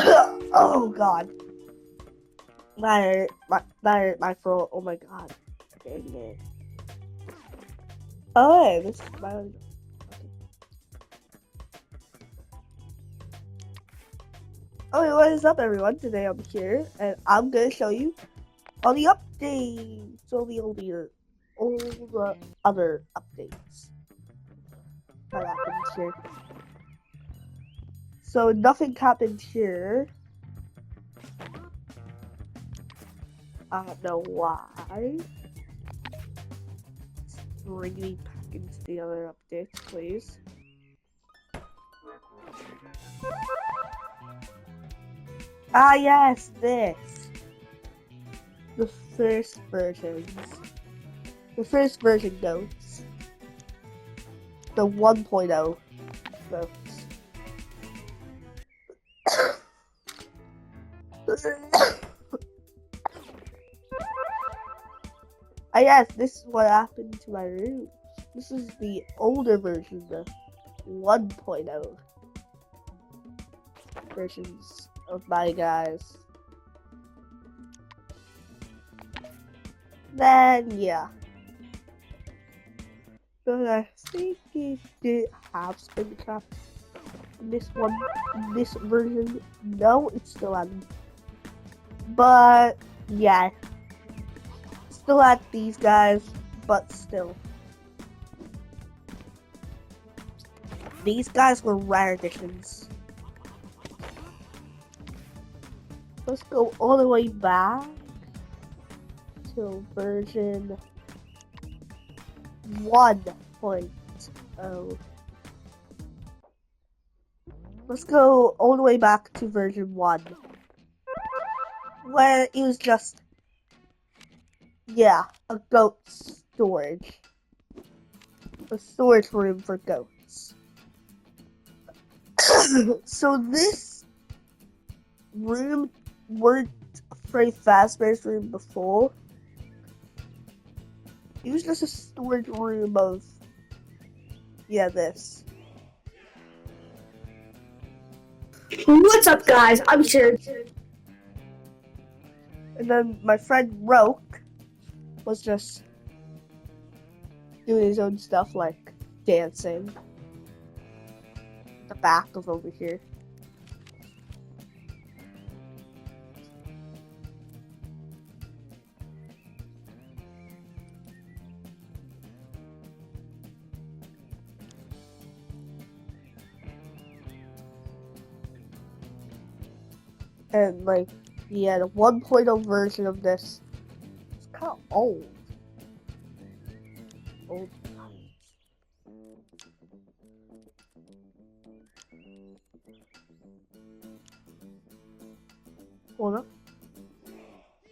Oh god. My throat. Oh my god. Dang it. Oh, hey, this is my own. Okay, what is up, everyone? Today I'm here, and I'm gonna show you all the updates, all the other updates that happened here. So nothing happened here. I don't know why. Bring me back into the other updates, please. Ah, yes, this. The first versions. The first version notes. The 1.0 notes. Ah, yes, this is what happened to my room. This is the older version, the 1.0 versions of my guys. Then, yeah. But I think it did have Springcraft in this version. No, it's still hasn't. But, yeah. Still at these guys, but still. These guys were rare editions. Let's go all the way back to version 1.0. Let's go all the way back to version 1. Where it was just, yeah, a goat storage. A storage room for goats. So this room weren't Freddy Fazbear's room before. It was just a storage room of, yeah, this. What's up, guys? I'm sure. And then my friend Roke was just doing his own stuff, like dancing. The back of over here. And like, yeah, the 1.0 version of this is kind of old. Old. Hold up.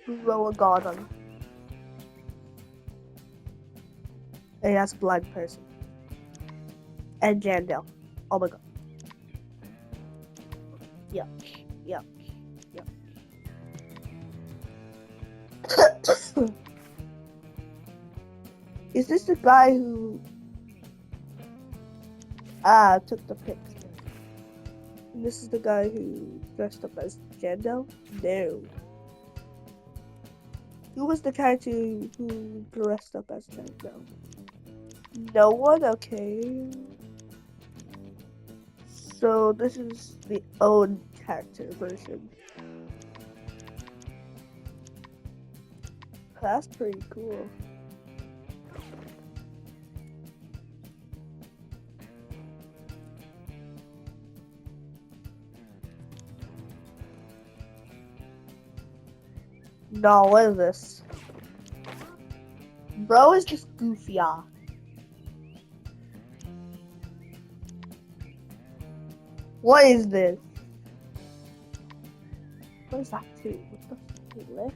Roll a god on. Hey, that's a blind person. And Jandel. Oh my god. Yep. Yep. Yep. Is this the guy who took the picture? And this is the guy who dressed up as Jandel? No. Who was the character who dressed up as Jandel? No one? Okay. So this is the own character version. That's pretty cool. No, what is this? Bro is just goofy off. What is this? What is that too? What the flip?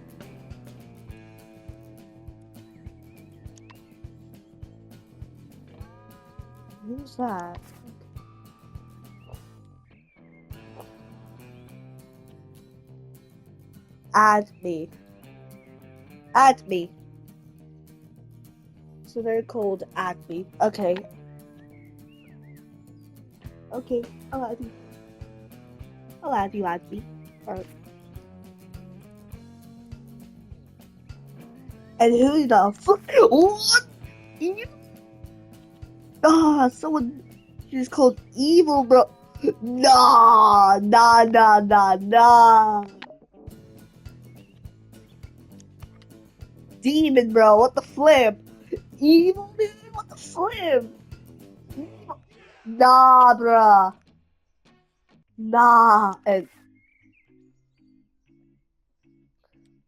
Who's that? Add me. Add me. So they're called add me. Okay. Okay, I'll add you. I'll add you, add me. Alright. And who the fuck? What? Someone is called evil, bro. Nah. Demon, bro. What the flip? Evil, dude. What the flip? Nah, bruh. Nah. And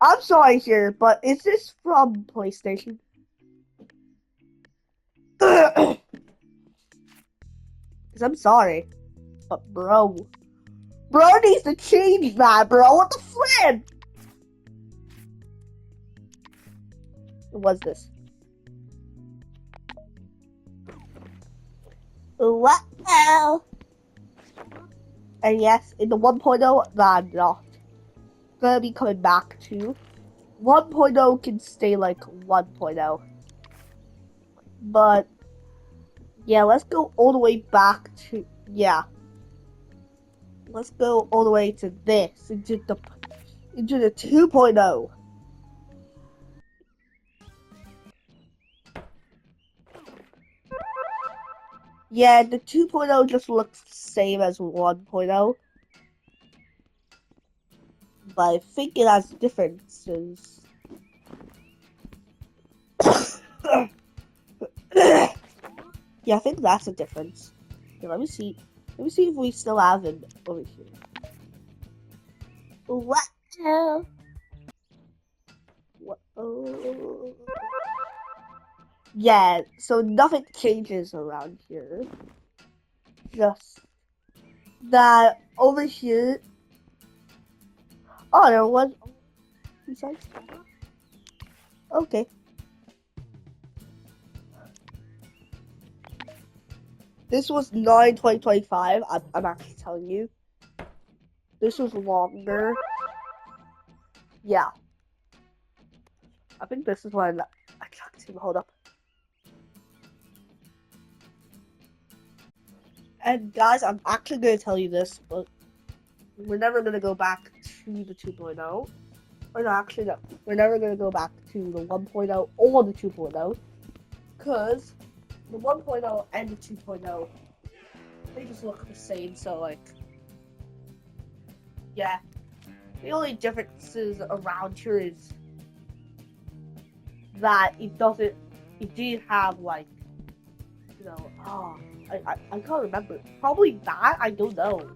I'm sorry here, but is this from PlayStation? Because I'm sorry. But bro needs to change that, bro. What the flip? What's this? Well, and yes, in the 1.0 that I'm not gonna be coming back to. 1.0 can stay like 1.0. But yeah, let's go all the way back to let's go all the way to this into the 2.0. Yeah, the 2.0 just looks the same as 1.0. But I think it has differences. Yeah, I think that's a difference. Okay, let me see. Let me see if we still have him over here. What? What? Oh. Yeah, so nothing changes around here. Just that over here. Oh, there was. Besides. Okay. This was 9/2025. I'm actually telling you. This was longer. Yeah. I think this is when I checked him. Hold up. And guys, I'm actually going to tell you this, but we're never going to go back to the 2.0. Or no, actually, no. We're never going to go back to the 1.0 or the 2.0. Because the 1.0 and the 2.0, they just look the same, so like, yeah. The only differences around here is that it did have like, I can't remember. Probably that, I don't know.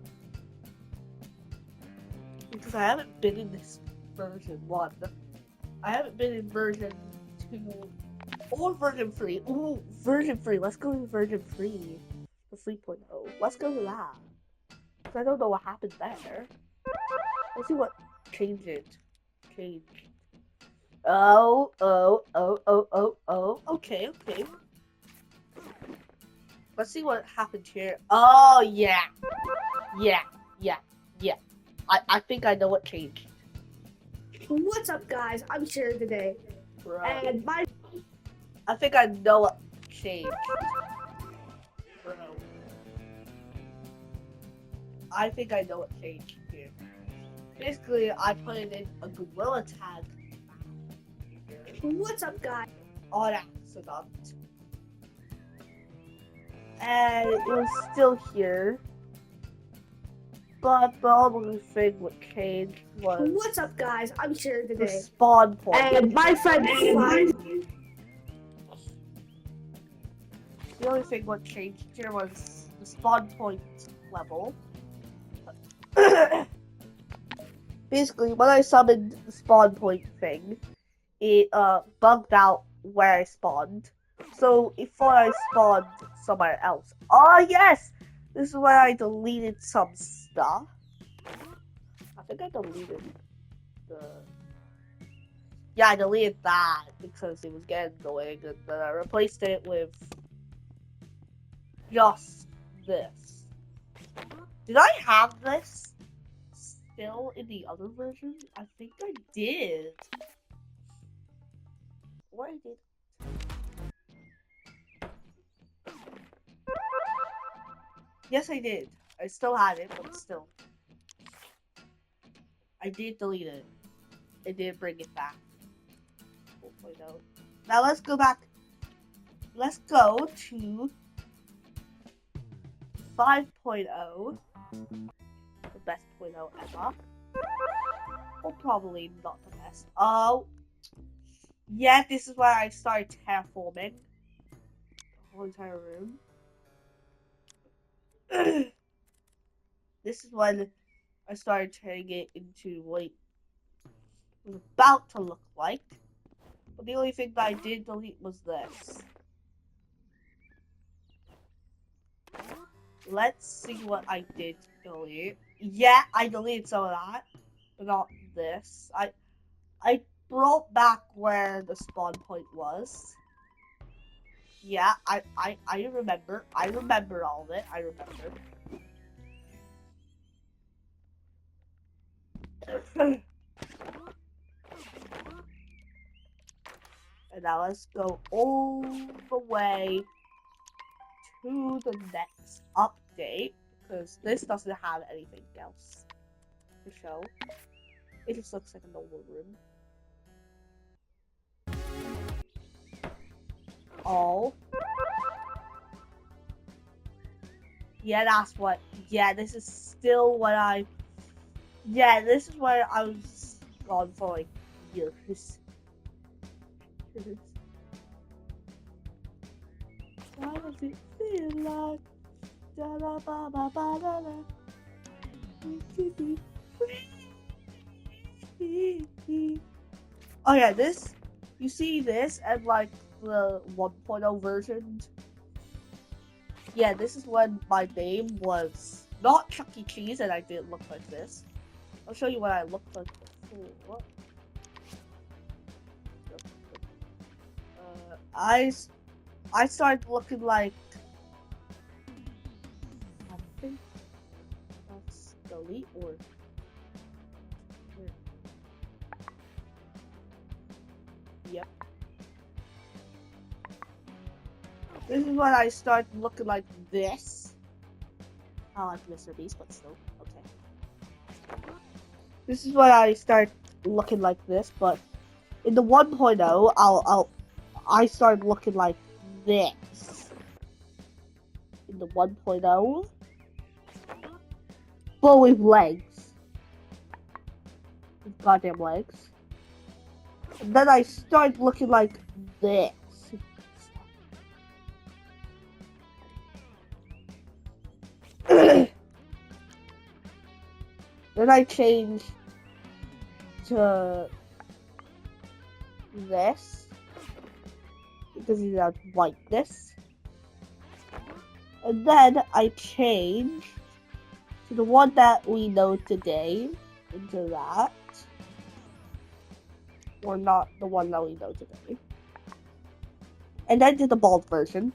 Because I haven't been in this version 1. I haven't been in version 2 or version 3. Ooh, version 3. Let's go to version 3. The 3.0. Let's go to that. Because I don't know what happened there. Let's see what changed. Oh. Okay. Let's see what happened here. Oh, yeah. I think I know what changed. What's up, guys? I'm Sharon today, Bro. and I think I know what changed. Bro. I think I know what changed here. Basically, I put it in a gorilla tag. What's up, guys? On accident. And it was still here. But the only thing what changed was What's up, guys? I'm Sharon the today, spawn point. and my friend. The only thing what changed here was the spawn point level. Basically, when I summoned the spawn point thing, it bugged out where I spawned. So it thought I spawned somewhere else. Oh yes! This is where I deleted some stuff. I think I deleted the... Yeah, I deleted that because it was getting annoying, and then I replaced it with just this. Did I have this still in the other version? I think I did. Or I did. Yes, I did. I still had it, but still. I did delete it. It did bring it back. 4.0. Now let's go back. Let's go to 5.0. The best 0.0 ever. Or probably not the best. Oh. Yeah, this is where I started terraforming the whole entire room. This is when I started turning it into what it was about to look like. But the only thing that I did delete was this. Let's see what I did delete. Yeah, I deleted some of that, but not this. I brought back where the spawn point was. Yeah, I remember. I remember all of it. I remember. And now let's go all the way to the next update, because this doesn't have anything else to show. It just looks like a normal room. Oh. Yeah, that's what. Yeah, this is still what I. Yeah, this is what I was gone for like years. Why does it feel like da da ba ba ba da da? Oh yeah, this. You see this and like the 1.0 version. Yeah, this is when my name was not Chuck E. Cheese and I didn't look like this. I'll show you what I looked like before. I started looking like, I think that's delete or yep. This is when I started looking like this. I like Mr. Beast, but still okay. This is when I start looking like this, but in the 1.0, I started looking like this. In the 1.0, but with legs. With goddamn legs. And then I started looking like this. Then I changed to this because it's a whiteness. And then I changed to the one that we know today into that. Or not the one that we know today. And then did the bald version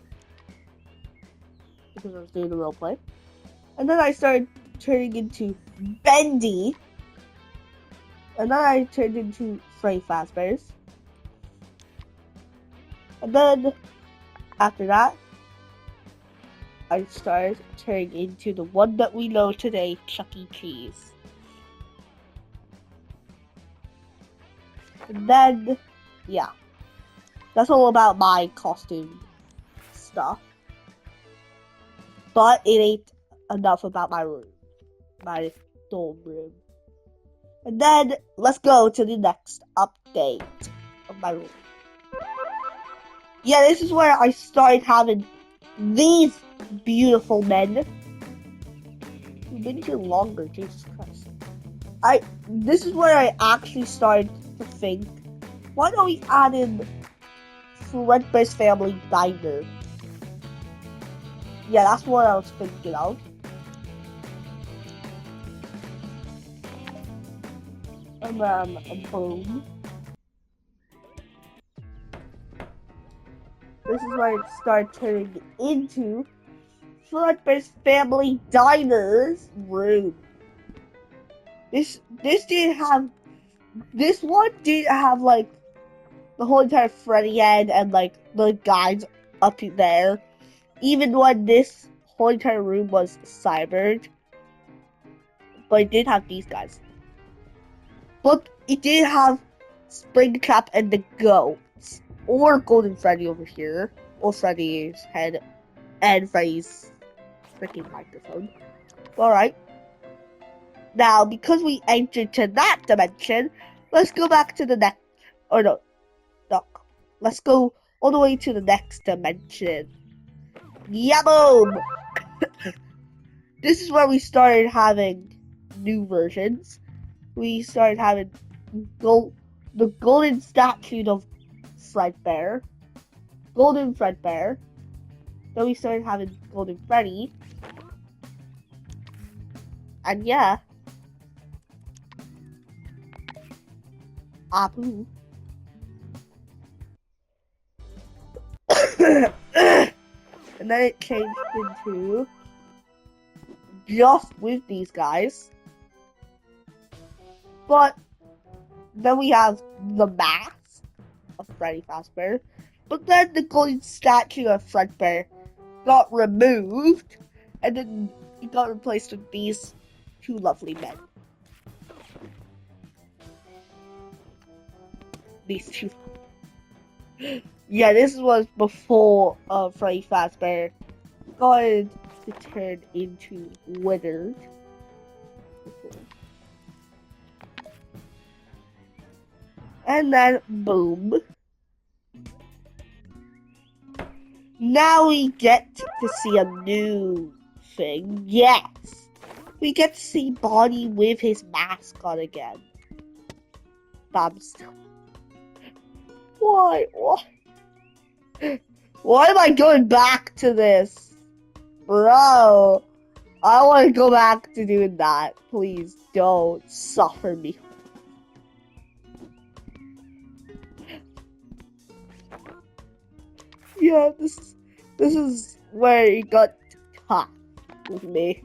because I was doing the roleplay. And then I started turning into Bendy. And then I turned into Freddy Fazbear's. And then, after that, I started turning into the one that we know today, Chuck E. Cheese. And then, yeah. That's all about my costume stuff. But it ain't enough about my room. My dorm room. And then, let's go to the next update of my room. Yeah, this is where I started having these beautiful men. You've been here longer, Jesus Christ. This is where I actually started to think, why don't we add in Fredbear's Family Diner? Yeah, that's what I was thinking of. And then, boom. This is where it started turning into Fredbear's Family Diner's room. This didn't have, this one didn't have like the whole entire Freddy head and like the guys up there. Even when this whole entire room was cybered, but it did have these guys. But it did have Springtrap and the goats, or Golden Freddy over here, or Freddy's head, and Freddy's freaking microphone. Alright. Now, because we entered to that dimension, let's go back to the next. Or no. Let's go all the way to the next dimension. Yeah, boom! This is where we started having new versions. We started having the golden statue of Fredbear. Golden Fredbear. Then we started having Golden Freddy. And yeah. Apu. And then it changed into just with these guys. But then we have the mask of Freddy Fazbear. But then the golden statue of Fredbear got removed, and then it got replaced with these two lovely men. These two. Yeah, this was before Freddy Fazbear got to turn into Wizard. And then boom. Now we get to see a new thing. Yes. We get to see Bonnie with his mask on again. Bob's. Why? Why am I going back to this? Bro, I want to go back to doing that. Please don't suffer me. Yeah, this is where it got tough with me.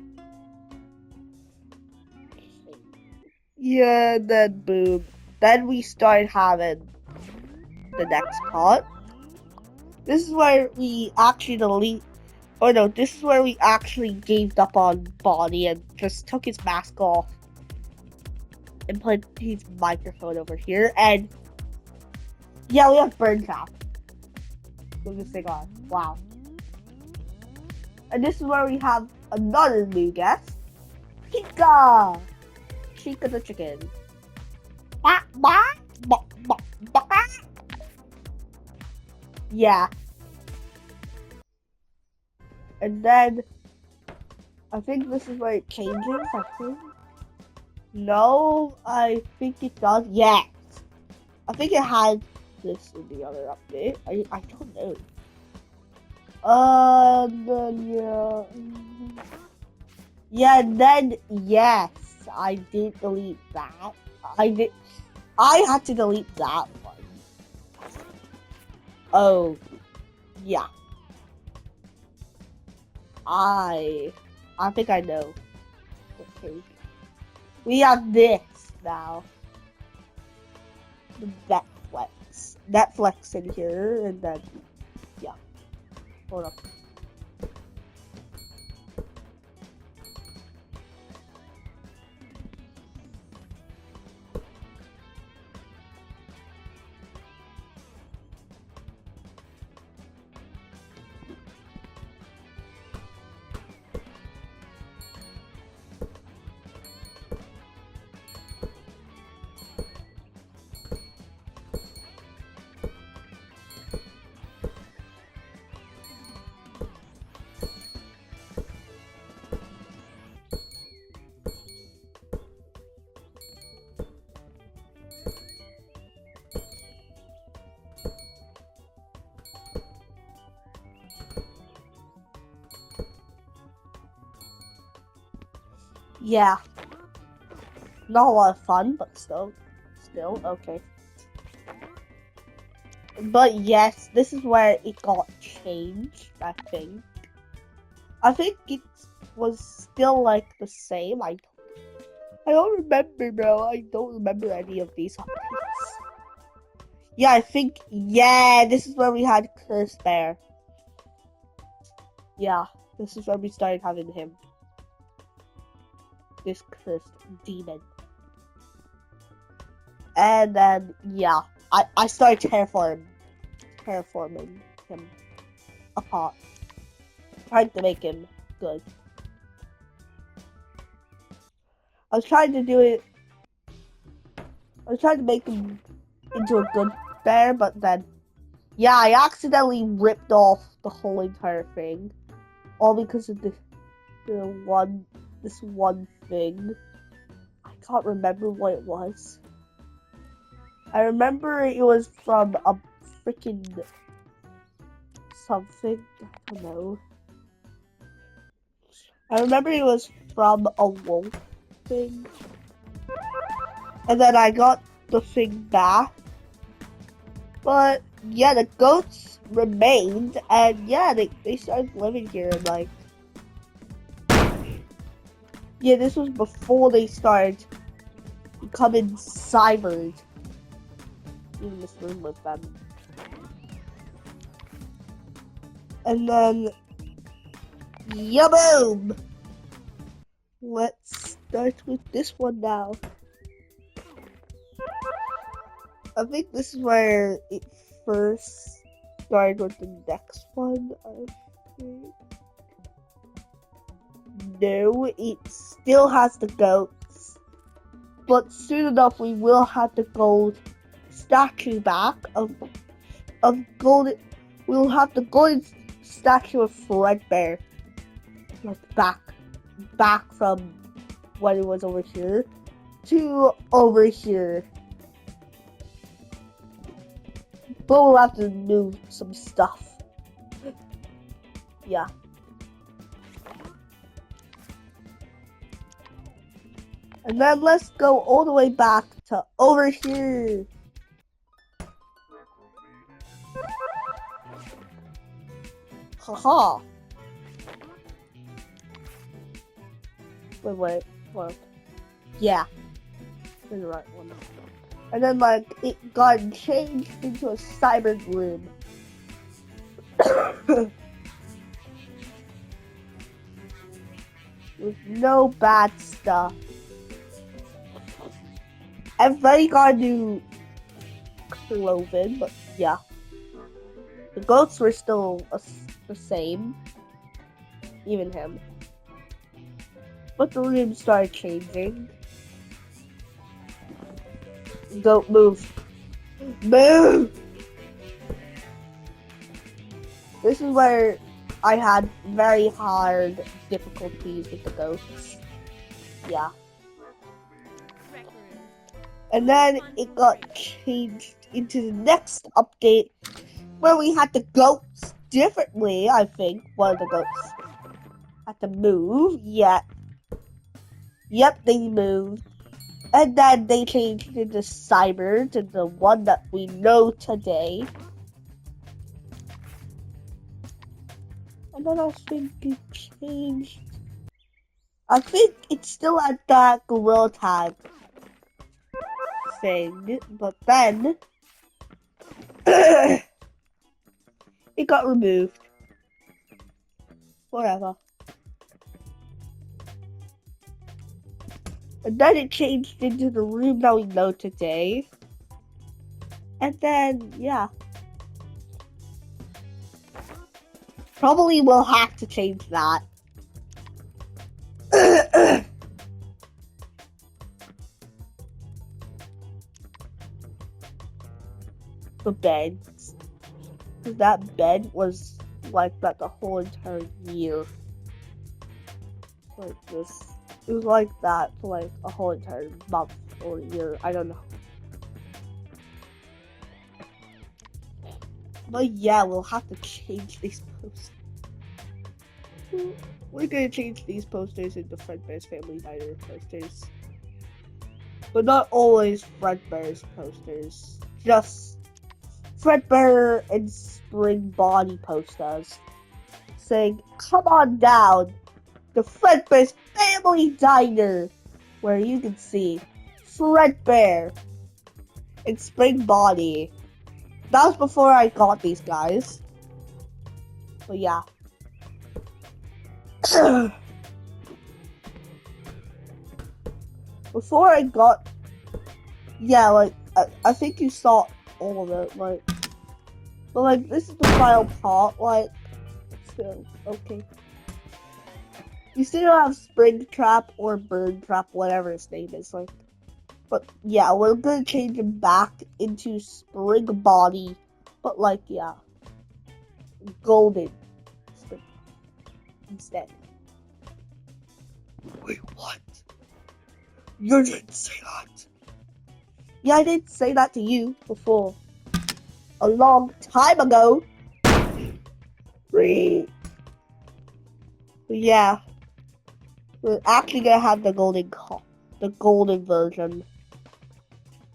Yeah, then boom. Then we started having the next part. This is where we actually this is where we actually gave up on Bonnie and just took his mask off and put his microphone over here. And yeah, we have Burn Trap. Move this thing on. Wow. And this is where we have another new guest. Chica! Chica the chicken. Yeah. And then I think this is where it changes, I think. No, I think it does. Yes. I think it had this in the other update. I don't know. Then, yeah. Yeah, then yes, I did delete that. I had to delete that one. Oh, yeah. I think I know. Okay. We have this now. The Netflix in here, and then yeah. Hold up. Yeah. Not a lot of fun, but still okay. But yes, this is where it got changed, I think. I think it was still like the same. I don't remember, bro. I don't remember any of these updates. Yeah, I think, yeah, this is where we had Cursed Bear. Yeah, this is where we started having him. This cursed demon. And then, yeah, I started terraforming him apart. Trying to make him good. I was trying to do it. I was trying to make him into a good bear, but then, yeah, I accidentally ripped off the whole entire thing. All because of this one thing. I can't remember what it was. I remember it was from a freaking something. I don't know. I remember it was from a wolf thing. And then I got the thing back. But yeah, the goats remained, and yeah, they started living here, and like, yeah, this was before they started becoming cybered in this room with them. And then, yeah, boom! Let's start with this one now. I think this is where it first started with the next one, I think. No, it still has the goats. But soon enough we will have the gold statue back of golden. We'll have the golden statue of Fredbear. Like back from when it was over here to over here. But we'll have to move some stuff. Yeah. And then let's go all the way back to over here. Haha. Wait. Yeah. That's the right one. And then, like, it got changed into a cyber room. With no bad stuff. Everybody got new clothing, but yeah. The goats were still the same. Even him. But the room started changing. Goat, move. Move! This is where I had very hard difficulties with the goats. Yeah. And then it got changed into the next update where we had the goats differently, I think. One of the goats had to move. Yeah. Yep, they moved. And then they changed into cyber to the one that we know today. And then I think it changed. I think it's still at that gorilla tag thing, but then it got removed. Whatever. And then it changed into the room that we know today. And then, yeah. Probably will have to change that. The beds. Because that bed was like that the whole entire year. Like this. It was like that for like a whole entire month or year. I don't know. But yeah, we'll have to change these posters. We're gonna change these posters into Fredbear's Family Diner posters. But not always Fredbear's posters. Just Fredbear and Spring Body posters. Saying, come on down to Fredbear's Family Diner. Where you can see Fredbear and Spring Body. That was before I got these guys. But yeah. Before I got... Yeah, like... I think you saw all of it, like, but like this is the final part, like, so okay. You still have Spring Trap or Bird Trap, whatever his name is, like, but yeah, we're gonna change him back into Spring Body, but like, yeah, Golden Spring instead. Wait, what? You didn't say that. Yeah, I did say that to you before. A long time ago. But yeah, we're actually gonna have the golden version.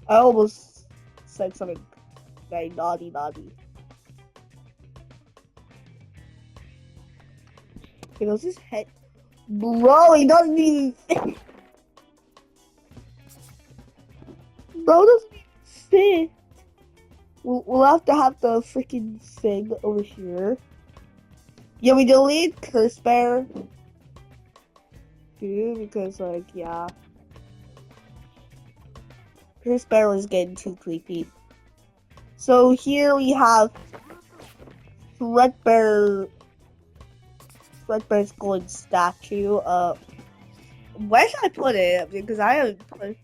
I almost said something very naughty. You know, his head, bro. He doesn't even. Bro doesn't even fit. We'll have to have the freaking thing over here. Yeah, we deleted Curse Bear. Too, because, like, yeah. Curse Bear was getting too creepy. So here we have Threadbare's golden statue. Where should I put it? Because I haven't put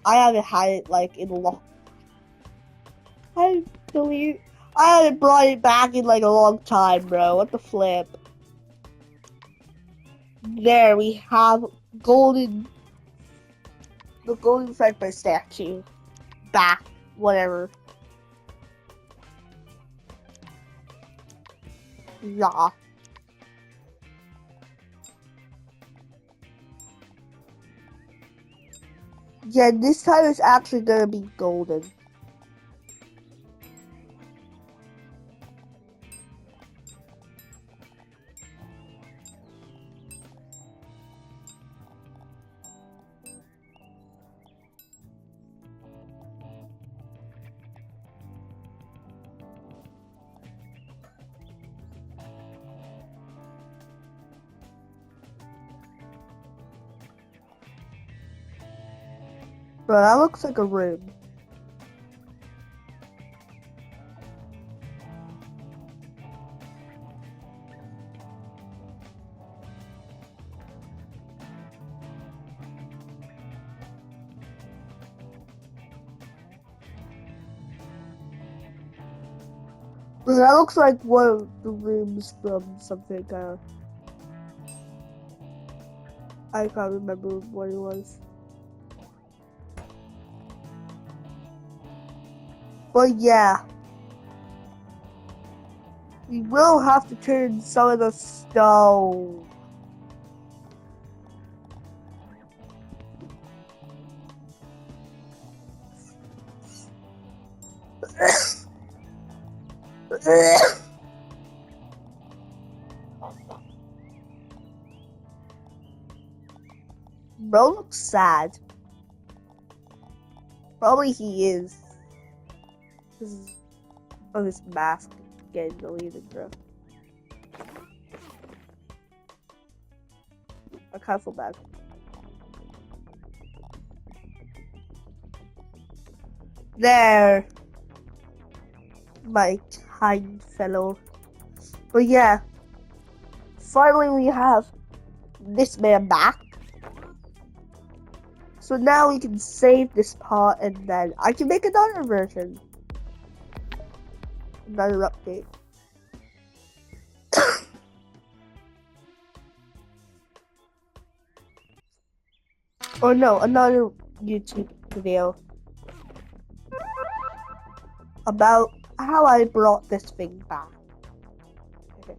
I haven't had it like in a long. I haven't brought it back in like a long time, bro. What the flip? There we have the golden Threadbare statue back. Whatever. Yeah. Yeah, this time it's actually gonna be golden. Bro, that looks like a room. Bro, that looks like one of the rooms from something. I can't remember what it was. But yeah. We will have to turn some of the stone. Bro looks sad. Probably he is. Because of his mask getting deleted, bro. I kind of feel bad. There. My kind fellow. But yeah. Finally we have this man back. So now we can save this part and then I can make another version. Another update. Or no, another YouTube video about how I brought this thing back. Okay.